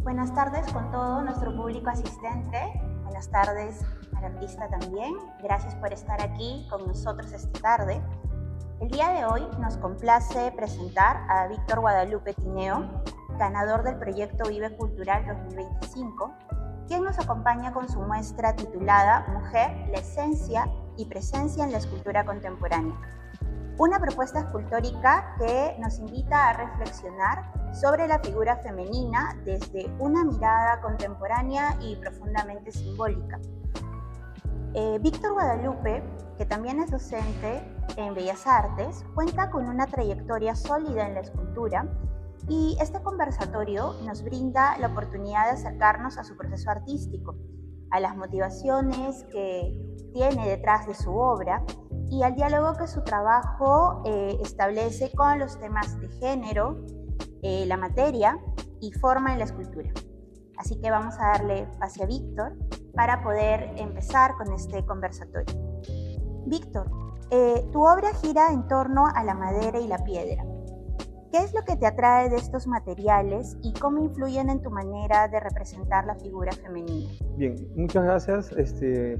Buenas tardes con todo nuestro público asistente. Buenas tardes al artista también. Gracias por estar aquí con nosotros esta tarde. El día de hoy nos complace presentar a Víctor Guadalupe Tineo, ganador del proyecto Vive Cultural 2025, quien nos acompaña con su muestra titulada Mujer, la esencia y presencia en la escultura contemporánea. Una propuesta escultórica que nos invita a reflexionar sobre la figura femenina desde una mirada contemporánea y profundamente simbólica. Víctor Guadalupe, que también es docente en Bellas Artes, cuenta con una trayectoria sólida en la escultura y este conversatorio nos brinda la oportunidad de acercarnos a su proceso artístico, a las motivaciones que tiene detrás de su obra y al diálogo que su trabajo establece con los temas de género, la materia y forma en la escultura. Así que vamos a darle pase a Víctor para poder empezar con este conversatorio. Víctor, tu obra gira en torno a la madera y la piedra. ¿Qué es lo que te atrae de estos materiales y cómo influyen en tu manera de representar la figura femenina? Bien, muchas gracias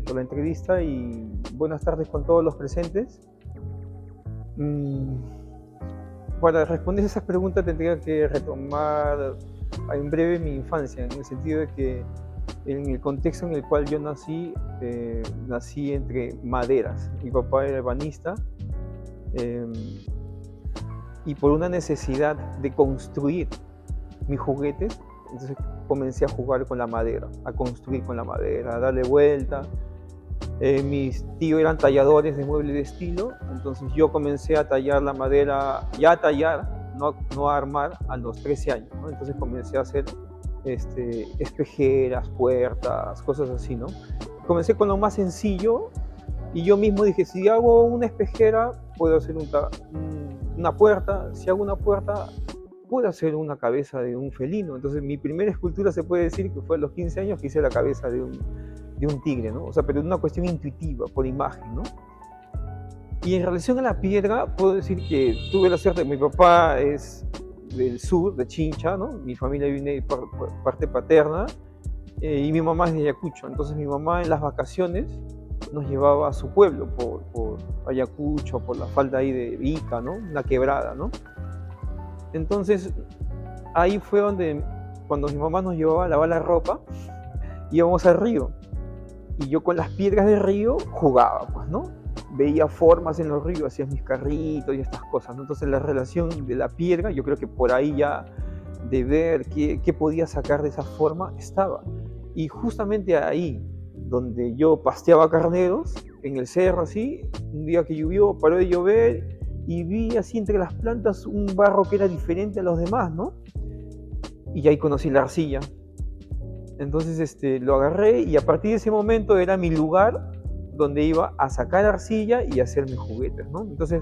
por la entrevista y buenas tardes con todos los presentes. Para responder esas preguntas tendría que retomar en breve mi infancia, en el sentido de que en el contexto en el cual yo nací, nací entre maderas. Mi papá era ebanista y por una necesidad de construir mis juguetes, entonces comencé a jugar con la madera, a construir con la madera, a darle vuelta. Mis tíos eran talladores de muebles de estilo, entonces yo comencé a tallar la madera, ya a tallar, no a armar, a los 13 años, ¿no? Entonces comencé a hacer espejeras, puertas, cosas así, ¿no? Comencé con lo más sencillo y yo mismo dije, si hago una espejera, puedo hacer una puerta, si hago una puerta, puedo hacer una cabeza de un felino. Entonces mi primera escultura se puede decir que fue a los 15 años que hice la cabeza de un tigre, ¿no? O sea, pero una cuestión intuitiva, por imagen, ¿no? Y en relación a la piedra, puedo decir que tuve la suerte, mi papá es del sur, de Chincha, ¿no? Mi familia viene por parte paterna y mi mamá es de Ayacucho. Entonces mi mamá en las vacaciones nos llevaba a su pueblo, por Ayacucho, por la falda ahí de Ica, ¿no? Una quebrada, ¿no? Entonces ahí fue donde, cuando mi mamá nos llevaba a lavar la ropa, íbamos al río. Y yo con las piedras del río jugaba, pues, ¿no? Veía formas en los ríos, hacía mis carritos y estas cosas, ¿no? Entonces la relación de la piedra, yo creo que por ahí ya de ver qué podía sacar de esa forma estaba. Y justamente ahí, donde yo pasteaba carneros, en el cerro así, un día que llovió, paró de llover y vi así entre las plantas un barro que era diferente a los demás, ¿no? Y ahí conocí la arcilla. Entonces lo agarré y a partir de ese momento era mi lugar donde iba a sacar arcilla y hacer mis juguetes, ¿no? Entonces,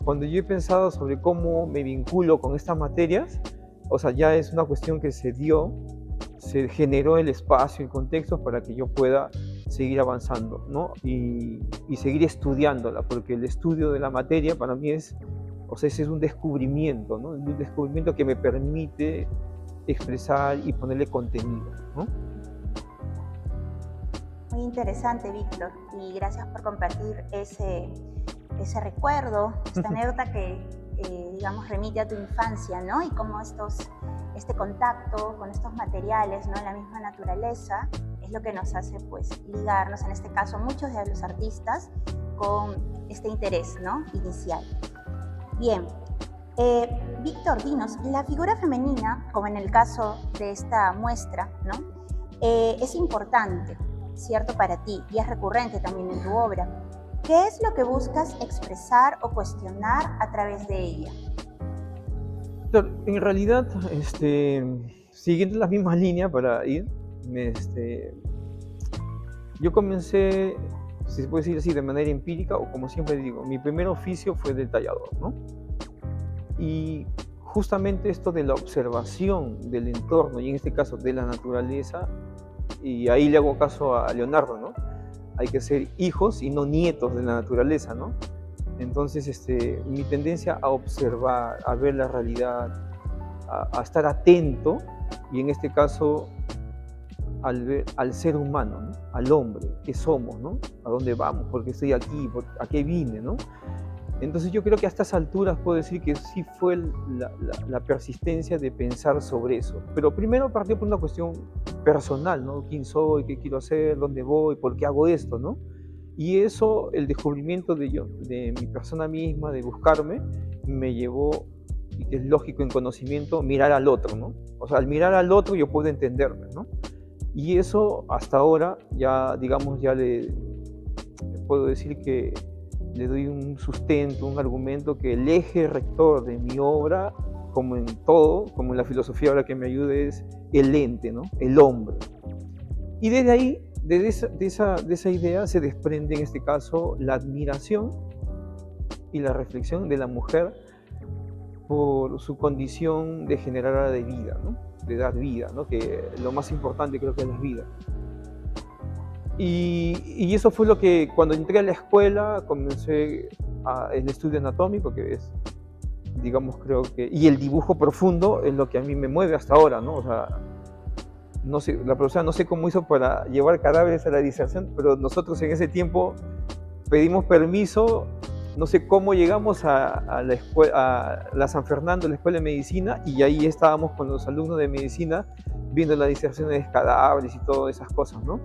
cuando yo he pensado sobre cómo me vinculo con estas materias, o sea, ya es una cuestión que se generó el espacio, el contexto para que yo pueda seguir avanzando, ¿no? Y seguir estudiándola, porque el estudio de la materia para mí es un descubrimiento, ¿no? Un descubrimiento que me permite expresar y ponerle contenido, ¿no? Muy interesante, Víctor, y gracias por compartir ese recuerdo, esta anécdota que, digamos, remite a tu infancia, ¿no? Y cómo este contacto con estos materiales, ¿no? En la misma naturaleza, es lo que nos hace, pues, ligarnos, en este caso, muchos de los artistas, con este interés, ¿no? Inicial. Bien. Víctor, dinos, la figura femenina, como en el caso de esta muestra, ¿no? Es importante, ¿cierto? Para ti, y es recurrente también en tu obra. ¿Qué es lo que buscas expresar o cuestionar a través de ella? En realidad, siguiendo las mismas líneas para ir, yo comencé, si se puede decir así, de manera empírica, o como siempre digo, mi primer oficio fue de tallador, ¿no? Y justamente esto de la observación del entorno, y en este caso de la naturaleza, y ahí le hago caso a Leonardo, ¿no? Hay que ser hijos y no nietos de la naturaleza, ¿no? Entonces, mi tendencia a observar, a ver la realidad, a estar atento, y en este caso al ser humano, ¿no? Al hombre, ¿qué somos, ¿no? ¿A dónde vamos? ¿Por qué estoy aquí? ¿A qué vine, ¿no? Entonces yo creo que a estas alturas puedo decir que sí fue la persistencia de pensar sobre eso. Pero primero partió por una cuestión personal, ¿no? ¿Quién soy? ¿Qué quiero hacer? ¿Dónde voy? ¿Por qué hago esto, no? Y eso, el descubrimiento de mi persona misma, de buscarme, me llevó, y que es lógico en conocimiento, mirar al otro, ¿no? O sea, al mirar al otro yo puedo entenderme, ¿no? Y eso hasta ahora ya, digamos, ya le puedo decir que le doy un sustento, un argumento, que el eje rector de mi obra, como en todo, como en la filosofía ahora que me ayude, es el ente, ¿no? El hombre. Y desde ahí, de esa idea, se desprende en este caso la admiración y la reflexión de la mujer por su condición de generadora de vida, ¿no? De dar vida, ¿no? Que lo más importante creo que es la vida. Y eso fue lo que, cuando entré a la escuela, comencé el estudio anatómico, que es, digamos, creo que, y el dibujo profundo es lo que a mí me mueve hasta ahora, ¿no? O sea, no sé, la profesora no sé cómo hizo para llevar cadáveres a la disertación, pero nosotros en ese tiempo pedimos permiso, no sé cómo llegamos a la San Fernando, la Escuela de Medicina, y ahí estábamos con los alumnos de medicina viendo las disertaciones de cadáveres y todas esas cosas, ¿no?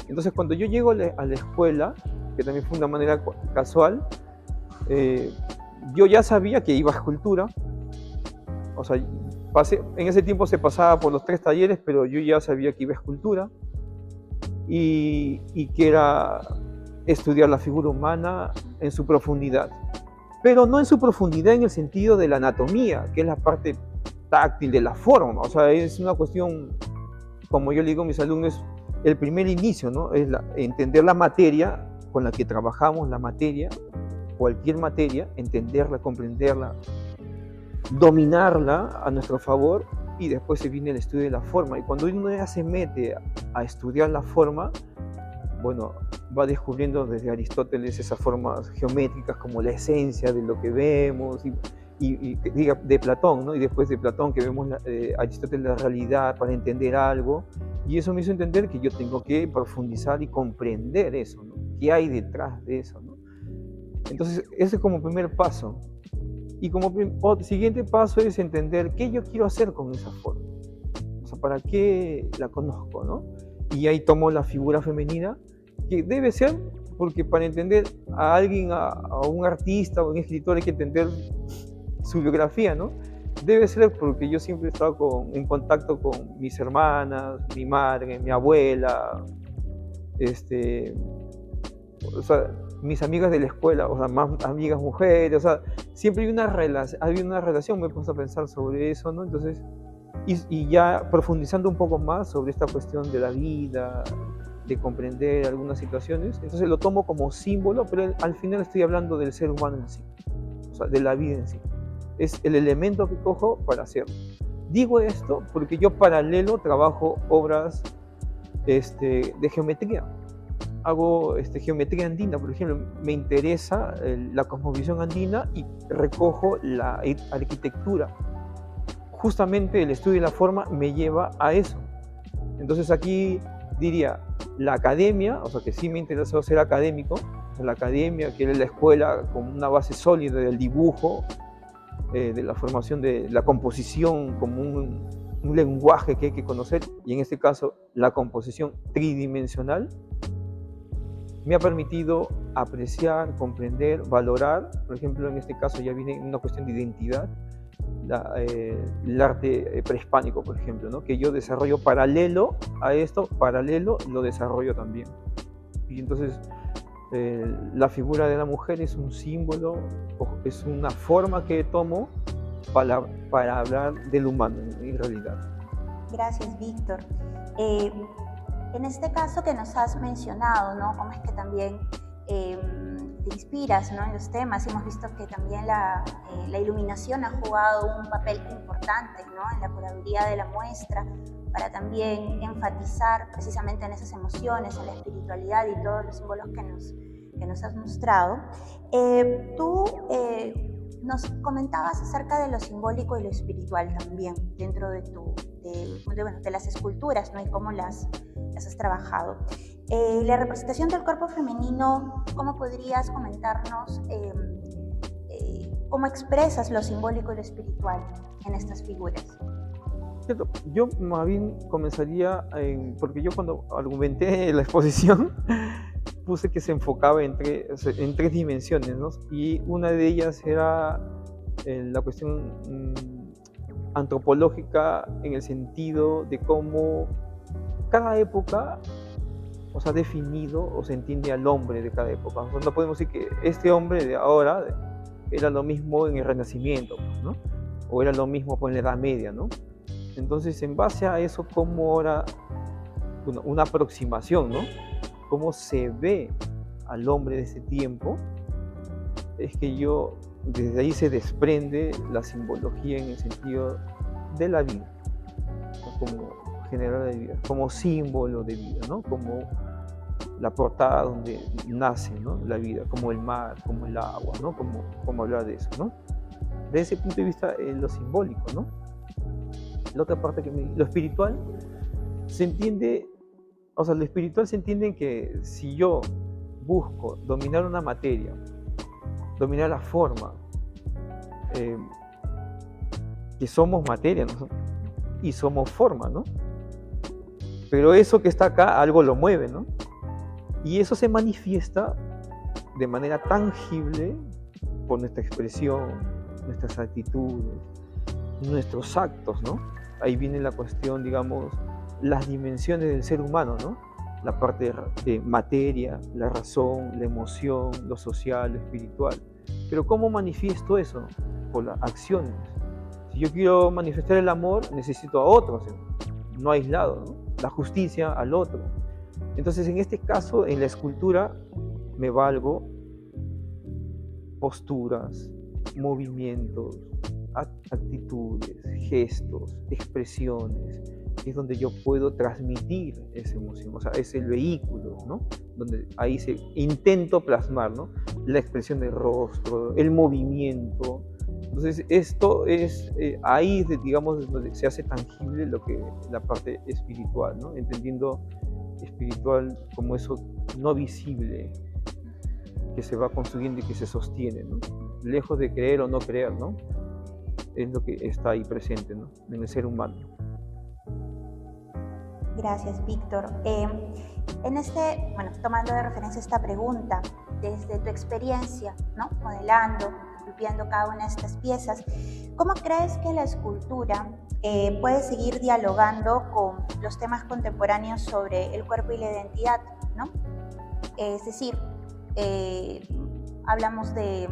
Entonces, cuando yo llego a la escuela, que también fue de una manera casual, yo ya sabía que iba a escultura. O sea, en ese tiempo se pasaba por los 3 talleres, pero yo ya sabía que iba a escultura y que era estudiar la figura humana en su profundidad. Pero no en su profundidad en el sentido de la anatomía, que es la parte táctil de la forma. O sea, es una cuestión, como yo le digo a mis alumnos, el primer inicio, ¿no? Es entender la materia con la que trabajamos, la materia, cualquier materia, entenderla, comprenderla, dominarla a nuestro favor, y después se viene el estudio de la forma. Y cuando uno ya se mete a estudiar la forma, bueno, va descubriendo desde Aristóteles esas formas geométricas como la esencia de lo que vemos, y de Platón, ¿no? Y después de Platón que vemos Aristóteles la realidad para entender algo, y eso me hizo entender que yo tengo que profundizar y comprender eso, ¿no? ¿Qué hay detrás de eso, ¿no? Entonces, ese es como primer paso. Y como siguiente paso es entender qué yo quiero hacer con esa forma. O sea, ¿para qué la conozco, no? Y ahí tomo la figura femenina, que debe ser, porque para entender a alguien, a un artista o un escritor, hay que entender su biografía, ¿no? Debe ser porque yo siempre he estado en contacto con mis hermanas, mi madre, mi abuela, o sea, mis amigas de la escuela, o sea, más amigas mujeres, o sea, siempre hay una relación, me he puesto a pensar sobre eso, ¿no? Entonces, y ya profundizando un poco más sobre esta cuestión de la vida, de comprender algunas situaciones, entonces lo tomo como símbolo, pero al final estoy hablando del ser humano en sí, o sea, de la vida en sí. Es el elemento que cojo para hacerlo. Digo esto porque yo paralelo trabajo obras de geometría. Hago geometría andina, por ejemplo, me interesa la cosmovisión andina y recojo la arquitectura. Justamente el estudio de la forma me lleva a eso. Entonces aquí diría, la academia, o sea que sí me interesó ser académico, la academia, que era la escuela con una base sólida del dibujo, de la formación de la composición como un lenguaje que hay que conocer, y en este caso la composición tridimensional, me ha permitido apreciar, comprender, valorar. Por ejemplo, en este caso ya viene una cuestión de identidad, el arte prehispánico, por ejemplo, ¿no? Que yo desarrollo paralelo a esto, paralelo lo desarrollo también. Y entonces la figura de la mujer es un símbolo, es una forma que tomo para hablar del humano en realidad. Gracias, Víctor. En este caso que nos has mencionado, ¿no? Cómo es que también te inspiras, ¿no? En los temas. Hemos visto que también la iluminación ha jugado un papel importante, ¿no? En la curaduría de la muestra, para también enfatizar precisamente en esas emociones, en la espiritualidad y todos los símbolos que nos has mostrado. Tú Nos comentabas acerca de lo simbólico y lo espiritual también dentro de las esculturas, ¿no? Y cómo las has trabajado. La representación del cuerpo femenino, ¿cómo podrías comentarnos cómo expresas lo simbólico y lo espiritual en estas figuras? Cierto. Yo más bien comenzaría porque yo cuando argumenté la exposición puse que se enfocaba en tres dimensiones, ¿no? Y una de ellas era la cuestión antropológica, en el sentido de cómo cada época ha definido o se entiende al hombre de cada época. O sea, no podemos decir que este hombre de ahora era lo mismo en el Renacimiento, ¿no? O era lo mismo en la Edad Media, ¿no? Entonces, en base a eso, cómo ahora una aproximación, ¿no? Cómo se ve al hombre de ese tiempo, es que desde ahí se desprende la simbología en el sentido de la vida, ¿no? Como generador de vida, como símbolo de vida, ¿no? Como la portada donde nace, ¿no? La vida, como el mar, como el agua, ¿no? Como hablar de eso, ¿no? Desde ese punto de vista, lo simbólico, ¿no? La otra parte lo espiritual se entiende, lo espiritual se entiende que si yo busco dominar una materia, dominar la forma, que somos materia, ¿no? Y somos forma, ¿no? Pero eso que está acá, algo lo mueve, ¿no? Y eso se manifiesta de manera tangible por nuestra expresión, nuestras actitudes, nuestros actos, ¿no? Ahí viene la cuestión, digamos, las dimensiones del ser humano, ¿no? La parte de materia, la razón, la emoción, lo social, lo espiritual. Pero ¿cómo manifiesto eso? Por las acciones. Si yo quiero manifestar el amor, necesito a otros, no aislado, ¿no? La justicia al otro. Entonces, en este caso, en la escultura, me valgo posturas, movimientos, actitudes, gestos, expresiones, es donde yo puedo transmitir esa emoción, es el vehículo, ¿no? Donde ahí intento plasmar, ¿no? La expresión del rostro, el movimiento. Entonces, esto es ahí, digamos, donde se hace tangible la parte espiritual, ¿no? Entendiendo espiritual como eso no visible que se va construyendo y que se sostiene, ¿no? Lejos de creer o no creer, ¿no? Es lo que está ahí presente, ¿no? En el ser humano. Gracias, Víctor. Tomando de referencia esta pregunta, desde tu experiencia, ¿no? Modelando, esculpiendo cada una de estas piezas, ¿cómo crees que la escultura puede seguir dialogando con los temas contemporáneos sobre el cuerpo y la identidad, ¿no? Es decir, hablamos de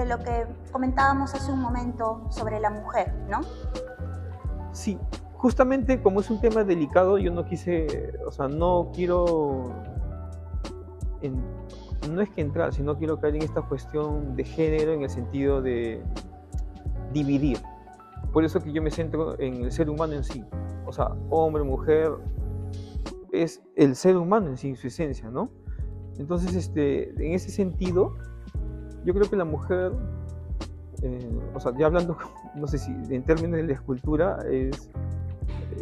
lo que comentábamos hace un momento sobre la mujer, ¿no? Sí, justamente como es un tema delicado, yo no quiero, no es que entrar, sino quiero caer en esta cuestión de género en el sentido de dividir. Por eso que yo me centro en el ser humano en sí. Hombre, mujer, es el ser humano en sí, en su esencia, ¿no? Entonces, en ese sentido, yo creo que la mujer, ya hablando, no sé si en términos de la escultura,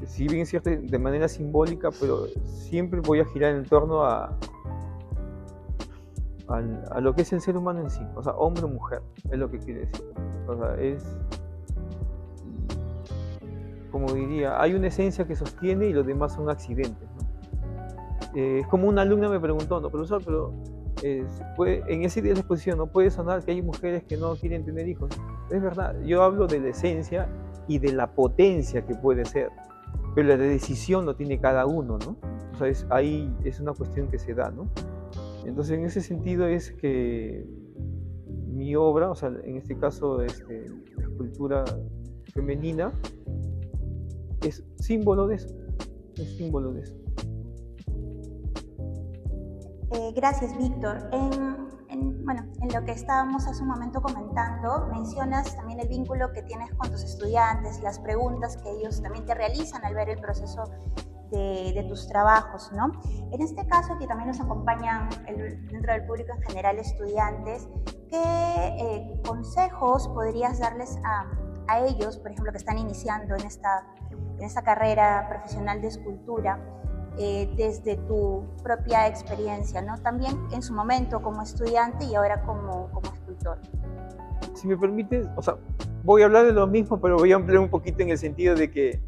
si bien es cierto de manera simbólica, pero siempre voy a girar en torno a lo que es el ser humano en sí, hombre o mujer, es lo que quiere decir. Es, como diría, hay una esencia que sostiene y los demás son accidentes, ¿no? Es como una alumna me preguntó, no, profesor, pero en ese día de la exposición no puede sonar que hay mujeres que no quieren tener hijos. Es verdad, yo hablo de la esencia y de la potencia que puede ser, pero la decisión lo tiene cada uno, ¿no? Ahí es una cuestión que se da, ¿no? Entonces, en ese sentido es que mi obra, en este caso, la escultura femenina, es símbolo de eso, Gracias, Víctor. En lo que estábamos hace un momento comentando, mencionas también el vínculo que tienes con tus estudiantes, las preguntas que ellos también te realizan al ver el proceso de tus trabajos, ¿no? En este caso, que también nos acompañan dentro del público en general estudiantes, ¿qué consejos podrías darles a ellos, por ejemplo, que están iniciando en esta carrera profesional de escultura, desde tu propia experiencia, ¿no? También en su momento como estudiante y ahora como escultor? Si me permites, o sea, voy a hablar de lo mismo, pero voy a ampliar un poquito en el sentido de que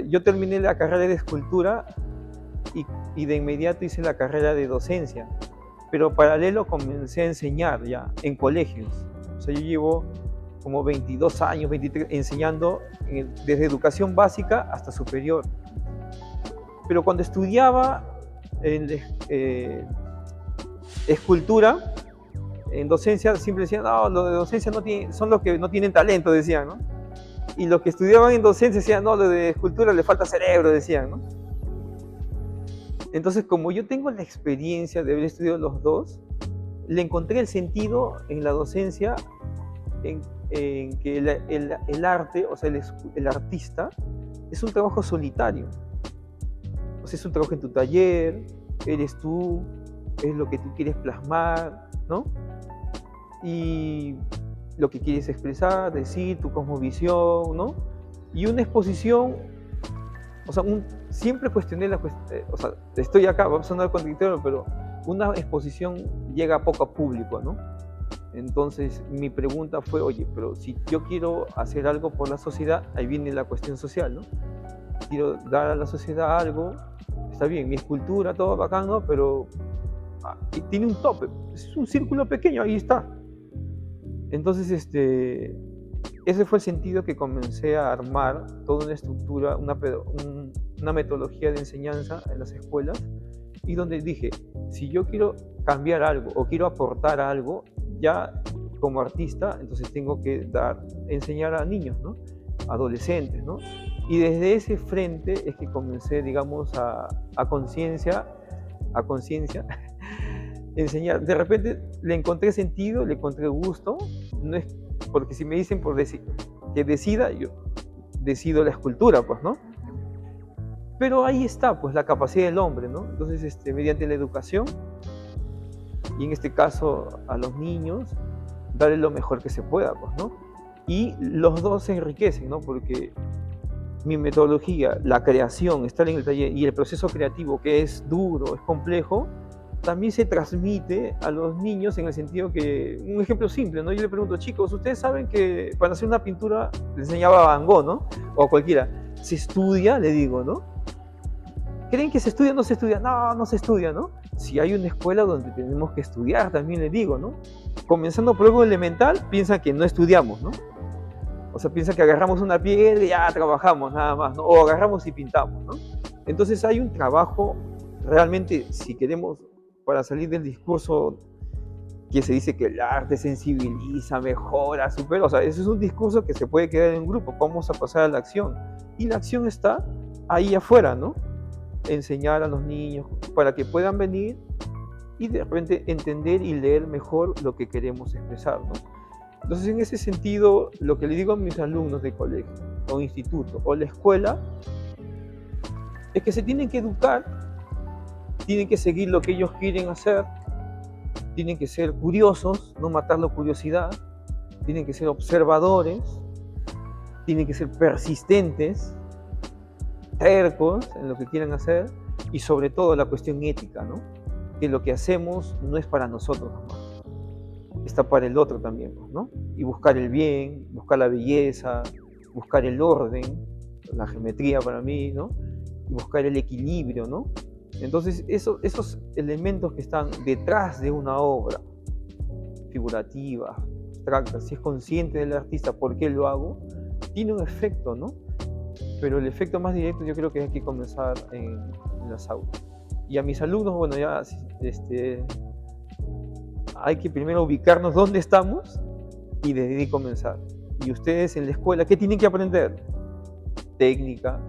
yo terminé la carrera de escultura y de inmediato hice la carrera de docencia, pero paralelo comencé a enseñar ya en colegios. O sea, yo llevo como 22 años, 23, enseñando desde educación básica hasta superior. Pero cuando estudiaba en escultura, en docencia, siempre decían, no, los de docencia son los que no tienen talento, decían, ¿no? Y los que estudiaban en docencia decían, no, los de escultura le falta cerebro, decían, ¿no? Entonces, como yo tengo la experiencia de haber estudiado los dos, le encontré el sentido en la docencia en que el arte, o sea, el artista, es un trabajo solitario. O sea, es un trabajo en tu taller, eres tú, es lo que tú quieres plasmar, ¿no? Y lo que quieres expresar, decir, tu cosmovisión, ¿no? Y una exposición, o sea, siempre cuestioné o sea, estoy acá, va a sonar contradictorio, pero una exposición llega poco a público, ¿no? Entonces mi pregunta fue, oye, pero si yo quiero hacer algo por la sociedad, ahí viene la cuestión social, ¿no? Quiero dar a la sociedad algo, está bien, mi escultura, todo bacán, ¿no? Pero tiene un tope, es un círculo pequeño, ahí está. Entonces, ese fue el sentido que comencé a armar toda una estructura, una metodología de enseñanza en las escuelas, y donde dije, si yo quiero cambiar algo o quiero aportar algo, ya como artista, entonces tengo que enseñar a niños, ¿no? Adolescentes, ¿no? Y desde ese frente es que comencé, digamos, a conciencia, enseñar. De repente le encontré sentido, le encontré gusto, no es porque si me dicen que decida, yo decido la escultura, pues, ¿no? Pero ahí está, pues, la capacidad del hombre, ¿no? Entonces, mediante la educación, y en este caso a los niños, darle lo mejor que se pueda, pues, ¿no? Y los dos se enriquecen, ¿no? Porque mi metodología, la creación, estar en el taller y el proceso creativo, que es duro, es complejo, también se transmite a los niños en el sentido que, un ejemplo simple, ¿no? Yo le pregunto, chicos, ustedes saben que para hacer una pintura, le enseñaba a Van Gogh, ¿no? O a cualquiera, ¿se estudia? Le digo, ¿no? ¿Creen que se estudia o no se estudia? No, no se estudia, ¿no? Si hay una escuela donde tenemos que estudiar, también le digo, ¿no? Comenzando por algo elemental, piensan que no estudiamos, ¿no? O sea, piensan que agarramos una piedra y ya trabajamos nada más, ¿no? O agarramos y pintamos, ¿no? Entonces hay un trabajo, realmente, si queremos, para salir del discurso que se dice que el arte sensibiliza, mejora, supera, o sea, ese es un discurso que se puede quedar en un grupo, vamos a pasar a la acción. Y la acción está ahí afuera, ¿no? Enseñar a los niños para que puedan venir y de repente entender y leer mejor lo que queremos expresar, ¿no? Entonces, en ese sentido, lo que le digo a mis alumnos de colegio, o instituto, o la escuela, es que se tienen que educar, tienen que seguir lo que ellos quieren hacer, tienen que ser curiosos, no matar la curiosidad, tienen que ser observadores, tienen que ser persistentes, tercos en lo que quieran hacer, y sobre todo la cuestión ética, ¿no? Que lo que hacemos no es para nosotros, ¿no? Está para el otro también, ¿no? Y buscar el bien, buscar la belleza, buscar el orden, la geometría para mí, ¿no? Y buscar el equilibrio, ¿no? Entonces, esos elementos que están detrás de una obra figurativa, abstracta, si es consciente del artista por qué lo hago, tiene un efecto, ¿no? Pero el efecto más directo yo creo que hay que comenzar en las aulas. Y a mis alumnos, bueno, ya hay que primero ubicarnos dónde estamos y desde ahí comenzar. Y ustedes en la escuela, ¿qué tienen que aprender? Técnica,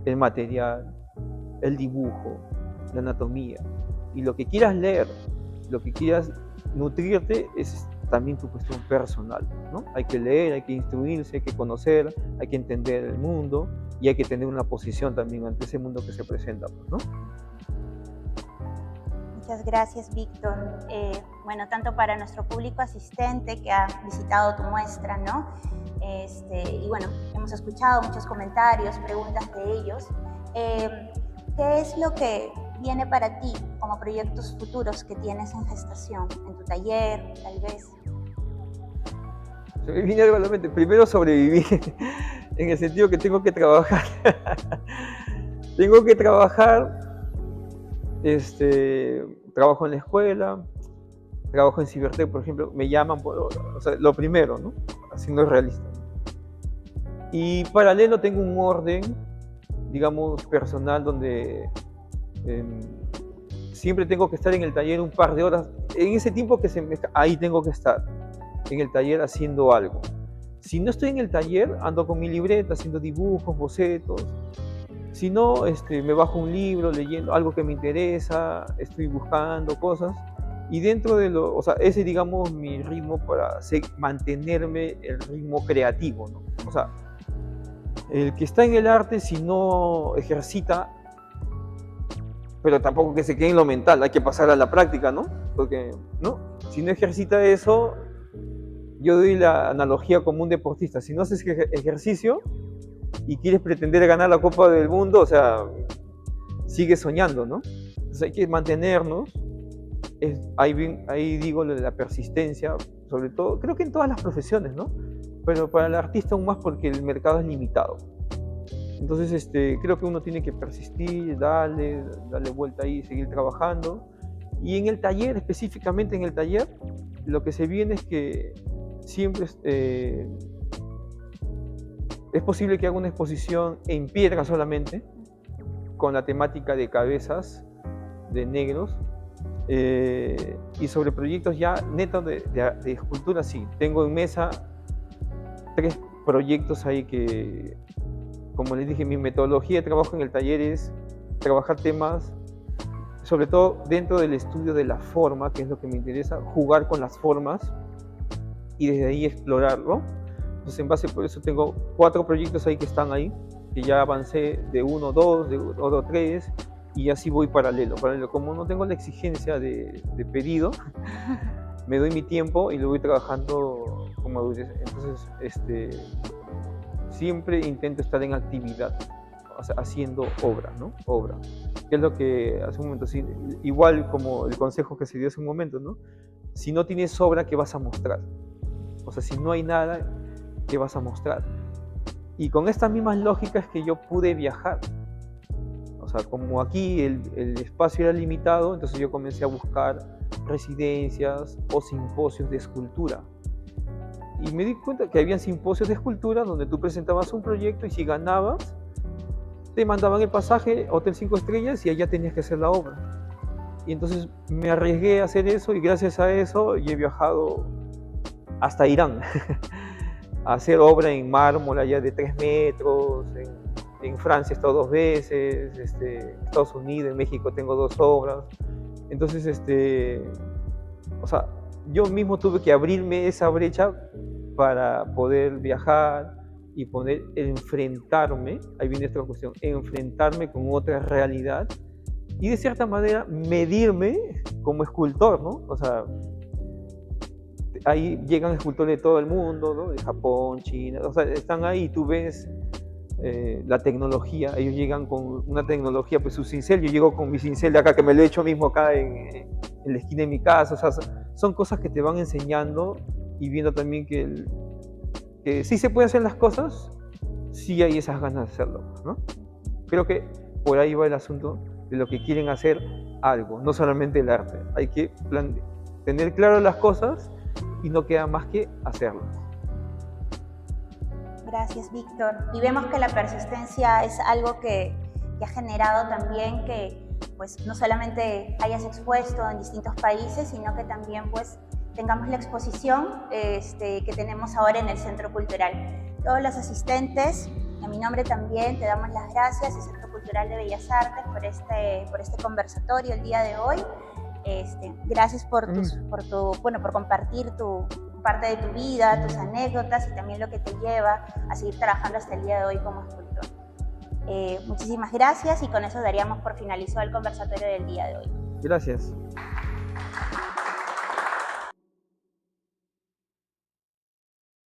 el material, el dibujo, la anatomía. Y lo que quieras leer, lo que quieras nutrirte es también tu cuestión personal, ¿no? Hay que leer, hay que instruirse, hay que conocer, hay que entender el mundo y hay que tener una posición también ante ese mundo que se presenta, ¿no? Muchas gracias, Víctor. Bueno, tanto para nuestro público asistente que ha visitado tu muestra, ¿no? Y bueno, hemos escuchado muchos comentarios, preguntas de ellos. ¿Qué es lo que viene para ti como proyectos futuros que tienes en gestación, en tu taller, tal vez? Se me viene algo a la mente. Primero sobrevivir, en el sentido que tengo que trabajar. Tengo que trabajar, trabajo en la escuela, trabajo en Cibertech, por ejemplo, me llaman, o sea, lo primero, ¿no? Siendo realista. Y paralelo tengo un orden, digamos, personal, donde siempre tengo que estar en el taller un par de horas. En ese tiempo ahí tengo que estar, en el taller haciendo algo. Si no estoy en el taller, ando con mi libreta, haciendo dibujos, bocetos. Si no, me bajo un libro, leyendo algo que me interesa, estoy buscando cosas. Y dentro de o sea, ese, digamos, mi ritmo para mantenerme el ritmo creativo, ¿no? O sea, el que está en el arte, si no ejercita, pero tampoco que se quede en lo mental, hay que pasar a la práctica, ¿no? Porque, ¿no? Si no ejercita eso, yo doy la analogía como un deportista. Si no haces ejercicio y quieres pretender ganar la Copa del Mundo, o sea, sigues soñando, ¿no? Entonces hay que mantenernos. Ahí digo lo de la persistencia, sobre todo, creo que en todas las profesiones, ¿no? Pero para el artista aún más, porque el mercado es limitado. Entonces, creo que uno tiene que persistir, darle vuelta ahí, seguir trabajando. Y en el taller, específicamente en el taller, lo que se viene es que siempre es posible que haga una exposición en piedra solamente, con la temática de cabezas de negros, y sobre proyectos ya netos de escultura. Sí, tengo en mesa 3 proyectos ahí que, como les dije, mi metodología de trabajo en el taller es trabajar temas, sobre todo dentro del estudio de la forma, que es lo que me interesa, jugar con las formas y desde ahí explorarlo. Entonces, en base por eso tengo 4 proyectos ahí que están ahí, que ya avancé de 1, 2, de 1, 3, y así voy paralelo. Como no tengo la exigencia de pedido, me doy mi tiempo y lo voy trabajando con madurez. Entonces, siempre intento estar en actividad, o sea, haciendo obra, ¿no? Obra. Que es lo que hace un momento, igual como el consejo que se dio hace un momento, ¿no? Si no tienes obra, ¿qué vas a mostrar? O sea, si no hay nada, ¿qué vas a mostrar? Y con estas mismas lógicas que yo pude viajar. O sea, como aquí el espacio era limitado, entonces yo comencé a buscar residencias o simposios de escultura. Y me di cuenta que había simposios de escultura donde tú presentabas un proyecto y si ganabas, te mandaban el pasaje, Hotel 5 estrellas, y allá tenías que hacer la obra. Y entonces me arriesgué a hacer eso y gracias a eso yo he viajado hasta Irán a hacer obra en mármol allá de 3 metros, en Francia he estado 2 veces, Estados Unidos, en México tengo 2 obras. Entonces, o sea, yo mismo tuve que abrirme esa brecha para poder viajar y poder enfrentarme, ahí viene esta cuestión, enfrentarme con otra realidad y de cierta manera medirme como escultor, ¿no? O sea, ahí llegan escultores de todo el mundo, ¿no? De Japón, China, o sea, están ahí y tú ves la tecnología. Ellos llegan con una tecnología, pues su cincel, yo llego con mi cincel de acá, que me lo he hecho mismo acá en la esquina de mi casa. O sea, son cosas que te van enseñando y viendo también que sí se puede hacer las cosas, sí hay esas ganas de hacerlo, ¿no? Creo que por ahí va el asunto de lo que quieren hacer algo, no solamente el arte. Hay que tener claro las cosas y no queda más que hacerlas. Gracias, Víctor. Y vemos que la persistencia es algo que ha generado también que pues, no solamente hayas expuesto en distintos países, sino que también pues, tengamos la exposición que tenemos ahora en el Centro Cultural. Todos los asistentes, a mi nombre también, te damos las gracias al Centro Cultural de Bellas Artes por este conversatorio el día de hoy. Gracias por compartir parte de tu vida, tus anécdotas y también lo que te lleva a seguir trabajando hasta el día de hoy como escultor. Muchísimas gracias y con eso daríamos por finalizado el conversatorio del día de hoy. Gracias.